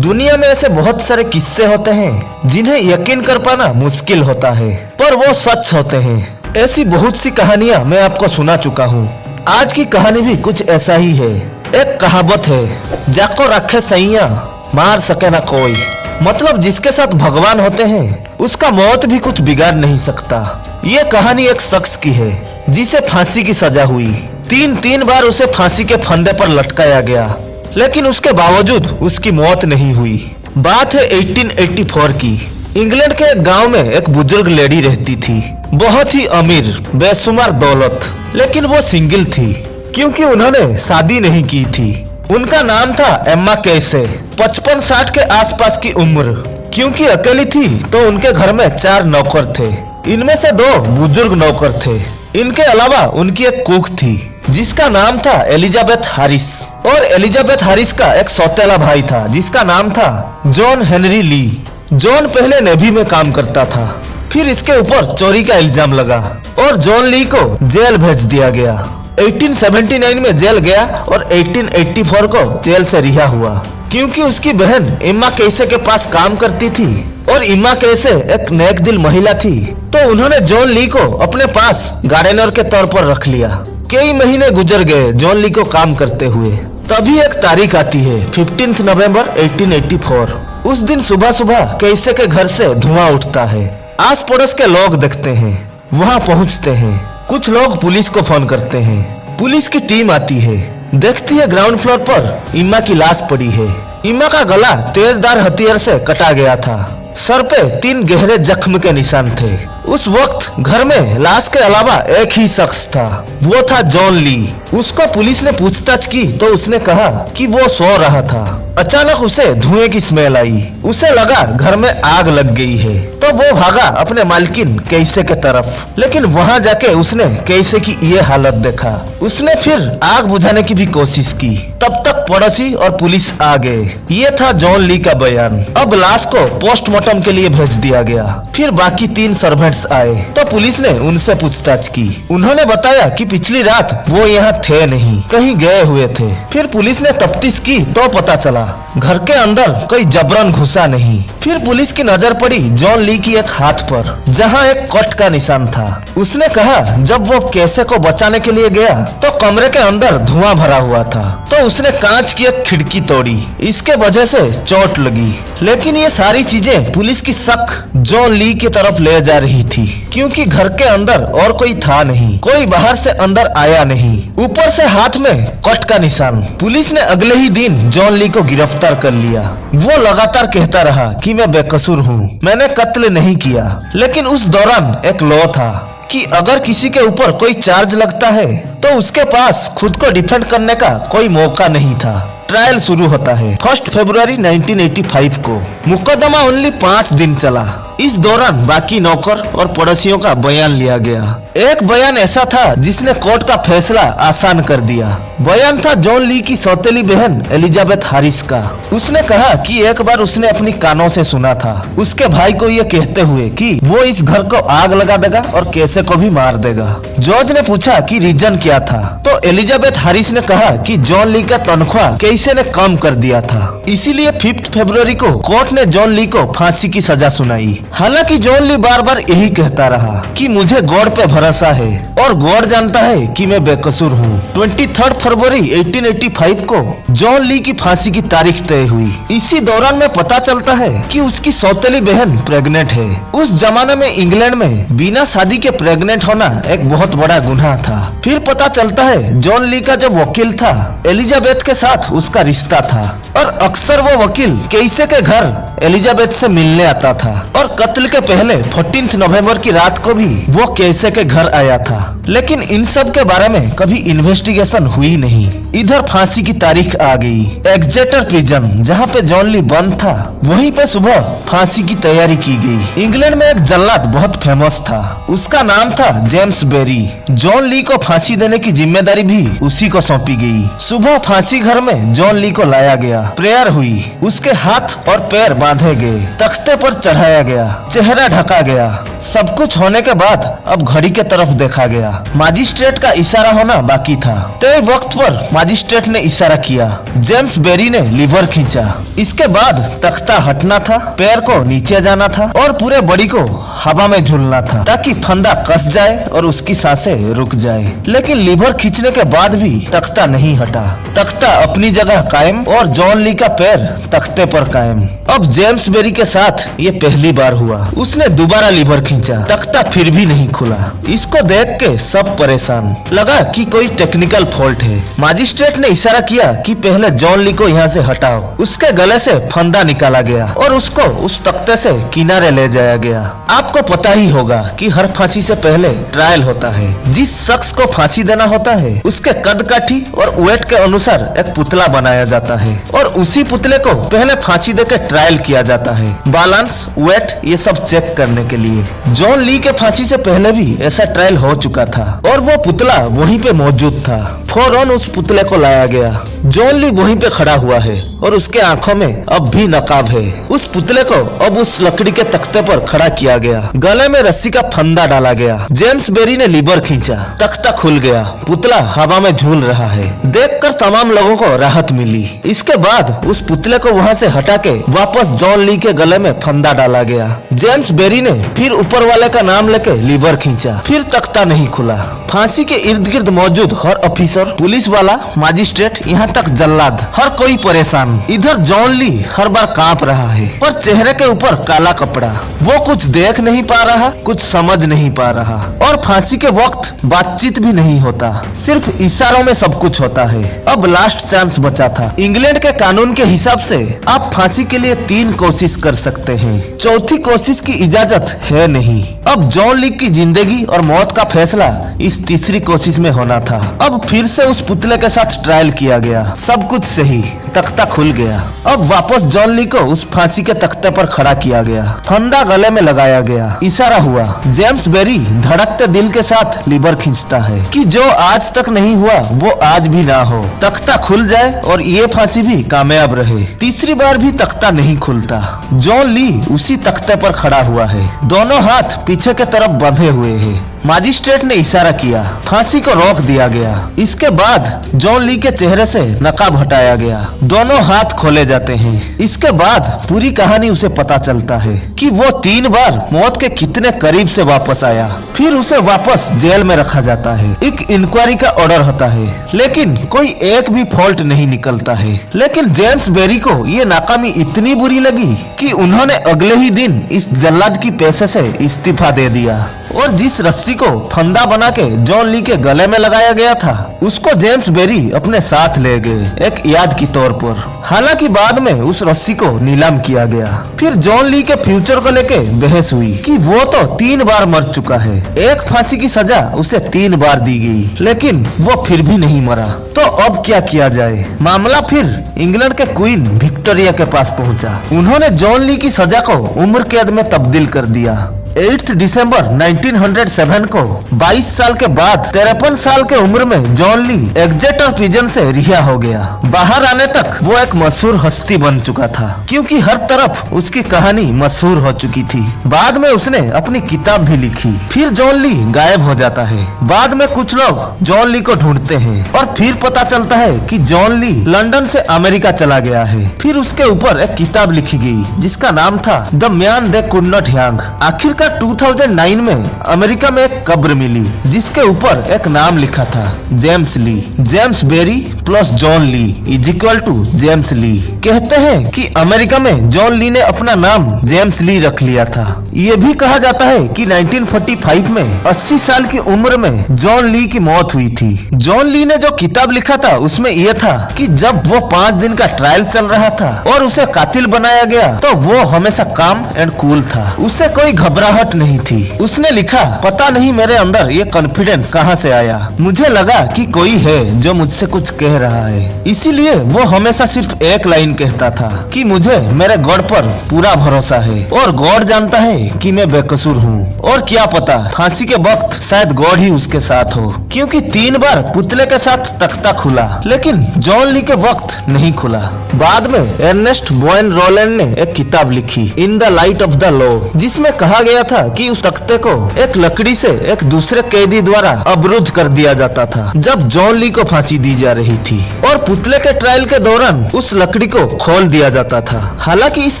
दुनिया में ऐसे बहुत सारे किस्से होते हैं जिन्हें यकीन कर पाना मुश्किल होता है, पर वो सच होते हैं। ऐसी बहुत सी कहानियां मैं आपको सुना चुका हूँ। आज की कहानी भी कुछ ऐसा ही है। एक कहावत है, जाको रखे सैया मार सके ना कोई। मतलब जिसके साथ भगवान होते हैं उसका मौत भी कुछ बिगाड़ नहीं सकता। ये कहानी एक शख्स की है जिसे फांसी की सजा हुई। तीन बार उसे फांसी के फंदे पर लटकाया गया, लेकिन उसके बावजूद उसकी मौत नहीं हुई। बात है 1884 की। इंग्लैंड के एक गांव में एक बुजुर्ग लेडी रहती थी, बहुत ही अमीर, बेशुमार दौलत, लेकिन वो सिंगल थी क्योंकि उन्होंने शादी नहीं की थी। उनका नाम था एम्मा कैसे। 55-60 के आसपास की उम्र। क्योंकि अकेली थी तो उनके घर में 4 नौकर थे। इनमें से 2 बुजुर्ग नौकर थे। इनके अलावा उनकी एक कुक थी जिसका नाम था एलिजाबेथ हारिस, और एलिजाबेथ हारिस का एक सौतेला भाई था जिसका नाम था जॉन हेनरी ली। जॉन पहले नेवी में काम करता था, फिर इसके ऊपर चोरी का इल्जाम लगा और जॉन ली को जेल भेज दिया गया। 1879 में जेल गया और 1884 को जेल से रिहा हुआ क्योंकि उसकी बहन इम्मा कैसे के पास काम करती थी और इम्मा कैसे एक नेक दिल महिला थी, तो उन्होंने जॉन ली को अपने पास गार्डनर के तौर पर रख लिया। कई महीने गुजर गए जॉन ली को काम करते हुए। तभी एक तारीख आती है 15 नवंबर 1884। उस दिन सुबह सुबह कैसे के घर से धुआं उठता है। आस पड़ोस के लोग देखते हैं, वहां पहुंचते हैं। कुछ लोग पुलिस को फोन करते हैं। पुलिस की टीम आती है, देखती है ग्राउंड फ्लोर पर इम्मा की लाश पड़ी है। इम्मा का गला तेजदार हथियार से कटा गया था। सर पे 3 गहरे जख्म के निशान थे। उस वक्त घर में लाश के अलावा एक ही शख्स था, वो था जॉन ली। उसको पुलिस ने पूछताछ की तो उसने कहा कि वो सो रहा था। अचानक उसे धुएं की स्मेल आई। उसे लगा घर में आग लग गई है, तो वो भागा अपने मालकिन कैसे के तरफ। लेकिन वहां जाके उसने कैसे की ये हालत देखा। उसने फिर आग बुझाने की भी कोशिश की, तब तक पड़ोसी और पुलिस आ गए। ये था जॉन ली का बयान। अब लाश को पोस्टमार्टम के लिए भेज दिया गया। फिर बाकी 3 सर्वेंट्स आए तो पुलिस ने उनसे पूछताछ की। उन्होंने बताया कि पिछली रात वो यहाँ थे नहीं, कहीं गए हुए थे। फिर पुलिस ने तफ्तीश की तो पता चला घर के अंदर कोई जबरन घुसा नहीं। फिर पुलिस की नजर पड़ी जॉन ली की एक हाथ पर, जहाँ एक कट का निशान था। उसने कहा जब वो कैसे को बचाने के लिए गया तो कमरे के अंदर धुआं भरा हुआ था, तो उसने कांच की एक खिड़की तोड़ी। इसके वजह से चोट लगी। लेकिन ये सारी चीजें पुलिस की शक जॉन ली की तरफ ले जा रही थी, क्योंकि घर के अंदर और कोई था नहीं, कोई बाहर से अंदर आया नहीं। ऊपर से हाथ में कट का निशान। पुलिस ने अगले ही दिन जॉन ली को गिरफ्तार कर लिया। वो लगातार कहता रहा कि मैं बेकसूर हूँ, मैंने कत्ल नहीं किया। लेकिन उस दौरान एक लॉ था कि अगर किसी के ऊपर कोई चार्ज लगता है तो उसके पास खुद को डिफेंड करने का कोई मौका नहीं था। ट्रायल शुरू होता है 1 फरवरी 1985 को। मुकदमा ओनली 5 दिन चला। इस दौरान बाकी नौकर और पड़ोसियों का बयान लिया गया। एक बयान ऐसा था जिसने कोर्ट का फैसला आसान कर दिया। बयान था जॉन ली की सौतेली बहन एलिजाबेथ हारिस का। उसने कहा कि एक बार उसने अपनी कानों से सुना था उसके भाई को ये कहते हुए कि वो इस घर को आग लगा देगा और कैसे को भी मार देगा। जॉर्ज ने पूछा कि रीजन क्या था, तो एलिजाबेथ हारिस ने कहा कि जॉन ली का तनख्वाह कैसे ने कम कर दिया था, इसीलिए 5 फरवरी को कोर्ट ने जॉन ली को फांसी की सजा सुनाई। हालांकि जॉन ली बार बार यही कहता रहा कि मुझे गॉड पे भरोसा है और गॉड जानता है कि मैं बेकसूर हूँ। 23 फरवरी 1885 को जॉन ली की फांसी की तारीख तय हुई। इसी दौरान में पता चलता है कि उसकी सौतेली बहन प्रेग्नेंट है। उस जमाने में इंग्लैंड में बिना शादी के प्रेग्नेंट होना एक बहुत बड़ा गुनाह था। फिर पता चलता है जॉन ली का जो वकील था एलिजाबेथ के साथ उसका रिश्ता था, और अक्सर वो वकील कैसे के घर एलिजाबेथ से मिलने आता था। और कत्ल के पहले 14 नवंबर की रात को भी वो कैसे के घर आया था। लेकिन इन सब के बारे में कभी इन्वेस्टिगेशन हुई नहीं। इधर फांसी की तारीख आ गई। एग्जेटर प्रिजन जहाँ पे जॉन ली बंद था, वहीं पे सुबह फांसी की तैयारी की गई। इंग्लैंड में एक जल्लाद बहुत फेमस था, उसका नाम था जेम्स बेरी। जॉन ली को फांसी देने की जिम्मेदारी भी उसी को सौंपी गई। सुबह फांसी घर में जॉन ली को लाया गया, प्रेयर हुई, उसके हाथ और पैर बांधे गए, तख्ते पर चढ़ाया गया, चेहरा ढका गया। सब कुछ होने के बाद अब घड़ी के तरफ देखा गया। मजिस्ट्रेट का इशारा होना बाकी था। तय वक्त पर मजिस्ट्रेट ने इशारा किया। जेम्स बेरी ने लीवर खींचा। इसके बाद तख्ता हटना था, पैर को नीचे जाना था और पूरे बॉडी को हवा में झूलना था ताकि फंदा कस जाए और उसकी सांसें रुक जाए। लेकिन लीवर खींचने के बाद भी तख्ता नहीं हटा। तख्ता अपनी जगह कायम और जॉन ली का पैर तख्ते पर कायम। अब जेम्स बेरी के साथ ये पहली बार हुआ। उसने दोबारा लीवर खींचा, तख्ता फिर भी नहीं खुला। इसको देख के सब परेशान। लगा कि कोई टेक्निकल फॉल्ट है। मजिस्ट्रेट ने इशारा किया कि पहले जॉन ली को यहाँ से हटाओ। उसके गले से फंदा निकाला गया और उसको उस तख्ते से किनारे ले जाया गया। आपको पता ही होगा कि हर फांसी से पहले ट्रायल होता है। जिस शख्स को फांसी देना होता है उसके कद काठी और वेट के अनुसार एक पुतला बनाया जाता है और उसी पुतले को पहले फांसी देकर ट्रायल किया जाता है, बैलेंस, वेट ये सब चेक करने के लिए। जॉन ली के फांसी से पहले भी ऐसा ट्रायल हो चुका था और वो पुतला वहीं पे मौजूद था। फौरन उस पुतले को लाया गया। जॉन ली वहीं पे खड़ा हुआ है और उसके आंखों में अब भी नकाब है। उस पुतले को अब उस लकड़ी के तख्ते पर खड़ा किया गया। गले में रस्सी का फंदा डाला गया। जेम्स बेरी ने लीवर खींचा, तख्ता खुल गया। पुतला हवा में झूल रहा है। देखकर तमाम लोगों को राहत मिली। इसके बाद उस पुतले को वहाँ से हटा के वापस जॉन ली के गले में फंदा डाला गया। जेम्स बेरी ने फिर ऊपर वाले का नाम लेके लीवर खींचा, फिर तख्ता नहीं खुला। फांसी के इर्द गिर्द मौजूद हर ऑफिसर, पुलिस वाला, मजिस्ट्रेट, यहाँ तक जल्लाद, हर कोई परेशान। इधर जॉन ली हर बार कांप रहा है पर चेहरे के ऊपर काला कपड़ा। वो कुछ देख नहीं पा रहा, कुछ समझ नहीं पा रहा और फांसी के वक्त बातचीत भी नहीं होता, सिर्फ इशारों में सब कुछ होता है। अब लास्ट चांस बचा था। इंग्लैंड के कानून के हिसाब से आप फांसी के लिए 3 कोशिश कर सकते हैं, चौथी कोशिश की इजाजत है नहीं। अब जॉन ली की जिंदगी और मौत का फैसला इस तीसरी कोशिश में होना था। अब फिर से उस पुतले के साथ ट्रायल किया गया। सब कुछ सही, तख्ता खुल गया। अब वापस जॉन ली को उस फांसी के तख्ते पर खड़ा किया गया। फंदा गले में लगाया गया। इशारा हुआ। जेम्स बेरी धड़कते दिल के साथ लीवर खींचता है कि जो आज तक नहीं हुआ वो आज भी ना हो। तख्ता खुल जाए और ये फांसी भी कामयाब रहे। तीसरी बार भी तख्ता नहीं खुलता। जॉन ली उसी तख्ते पर खड़ा हुआ है, दोनों हाथ पीछे के तरफ बंधे हुए हैं। मजिस्ट्रेट ने इशारा किया, फांसी को रोक दिया गया। इसके बाद जॉन ली के चेहरे से नकाब हटाया गया। दोनों हाथ खोले जाते हैं। इसके बाद पूरी कहानी उसे पता चलता है कि वो 3 बार मौत के कितने करीब से वापस आया। फिर उसे वापस जेल में रखा जाता है। एक इंक्वायरी का ऑर्डर होता है लेकिन कोई एक भी फॉल्ट नहीं निकलता है। लेकिन जेम्स बेरी को ये नाकामी इतनी बुरी लगी कि उन्होंने अगले ही दिन इस जल्लाद की पेशे से इस्तीफा दे दिया और जिस रस्सी को फंदा बना के जॉन ली के गले में लगाया गया था उसको जेम्स बेरी अपने साथ ले गए, एक याद की तौर पर। हालांकि बाद में उस रस्सी को नीलाम किया गया। फिर जॉन ली के फ्यूचर को लेके बहस हुई कि वो तो 3 बार मर चुका है। एक फांसी की सजा उसे 3 बार दी गई लेकिन वो फिर भी नहीं मरा। तो अब क्या किया जाए? मामला फिर इंग्लैंड के क्वीन विक्टोरिया के पास पहुंचा। उन्होंने जॉन ली की सजा को उम्र कैद में तब्दील कर दिया। 8 दिसंबर 1907 को 22 साल के बाद 53 साल के उम्र में जॉन ली एग्जेटर प्रिजन से रिहा हो गया। बाहर आने तक वो एक मशहूर हस्ती बन चुका था क्योंकि हर तरफ उसकी कहानी मशहूर हो चुकी थी। बाद में उसने अपनी किताब भी लिखी। फिर जॉन ली गायब हो जाता है। बाद में कुछ लोग जॉन ली को ढूंढते हैं और फिर पता चलता है कि जॉन ली लंदन से अमेरिका चला गया है। फिर उसके ऊपर एक किताब लिखी गई जिसका नाम था the man they could not hang. आखिर 2009 में अमेरिका में एक कब्र मिली जिसके ऊपर एक नाम लिखा था, James Lee. James Berry plus John Lee is equal to James Lee. कहते हैं कि अमेरिका में जॉन ली ने अपना नाम जेम्स ली रख लिया था। ये भी कहा जाता है कि 1945 में 80 साल की उम्र में जॉन ली की मौत हुई थी। जॉन ली ने जो किताब लिखा था उसमें यह था कि जब वो 5 दिन का ट्रायल चल रहा था और उसे कातिल बनाया गया तो वो हमेशा काम एंड कूल था। उसे कोई घबराहट नहीं थी। उसने लिखा, पता नहीं मेरे अंदर ये कॉन्फिडेंस कहाँ से आया। मुझे लगा कि कोई है जो मुझसे कुछ कह रहा है। इसीलिए वो हमेशा सिर्फ एक लाइन कहता था कि मुझे मेरे गॉड पर पूरा भरोसा है और गॉड जानता है कि मैं बेकसूर हूँ। और क्या पता फांसी के वक्त शायद गॉड ही उसके साथ हो, क्योंकि 3 बार पुतले के साथ तख्ता खुला लेकिन जॉन ली के वक्त नहीं खुला। बाद में अर्नेस्ट बॉयन रोलैंड ने एक किताब लिखी, in the light of the law, जिसमें कहा गया था कि उस तख्ते को एक लकड़ी से एक दूसरे कैदी द्वारा अवरुद्ध कर दिया जाता था जब जॉन ली को फांसी दी जा रही थी और पुतले के ट्रायल के दौरान उस लकड़ी को खोल दिया जाता था। हालांकि इस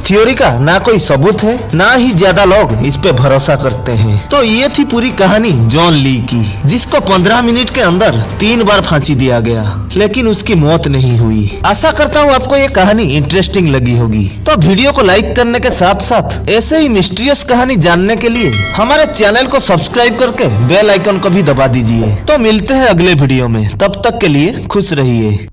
थ्योरी का ना कोई सबूत है, ना ही ज्यादा लोग इस पे भरोसा करते हैं। तो ये थी पूरी कहानी जॉन ली की, जिसको 15 मिनट के अंदर 3 बार फांसी दिया गया, लेकिन उसकी मौत नहीं हुई। आशा करता हूँ आपको ये कहानी इंटरेस्टिंग लगी होगी। तो वीडियो को लाइक करने के साथ साथ ऐसे ही मिस्टीरियस कहानी जानने के लिए हमारे चैनल को सब्सक्राइब करके बेल आइकन को भी दबा दीजिए। तो मिलते हैं अगले वीडियो में, तब तक के लिए खुश रहिए।